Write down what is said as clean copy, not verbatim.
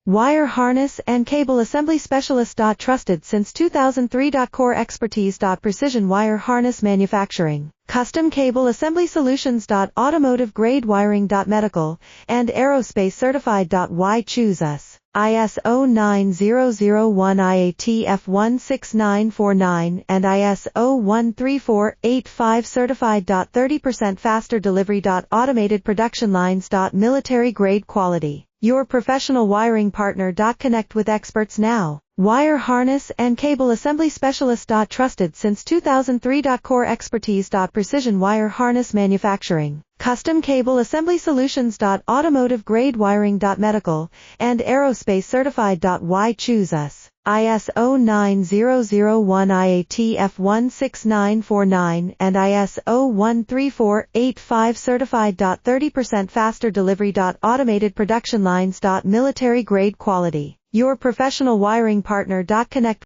Wire harness and cable assembly specialist. Trusted since 2003. Core expertise. Precision wire harness manufacturing, custom cable assembly solutions. Automotive grade wiring. Medical and aerospace certified. Why choose us? ISO 9001 IATF 16949 and ISO 13485 certified. 30% faster delivery. Automated production lines. Military grade quality. Your professional wiring partner. Connect with experts now. Wire harness and cable assembly specialist. Trusted since 2003. Core expertise. Precision wire harness manufacturing, custom cable assembly solutions. Automotive grade wiring. Medical and aerospace certified. Why choose us? ISO 9001 IATF 16949 and ISO 13485 certified. 30% faster delivery. Automated production lines. Military grade quality. Your professional wiring partner. Connect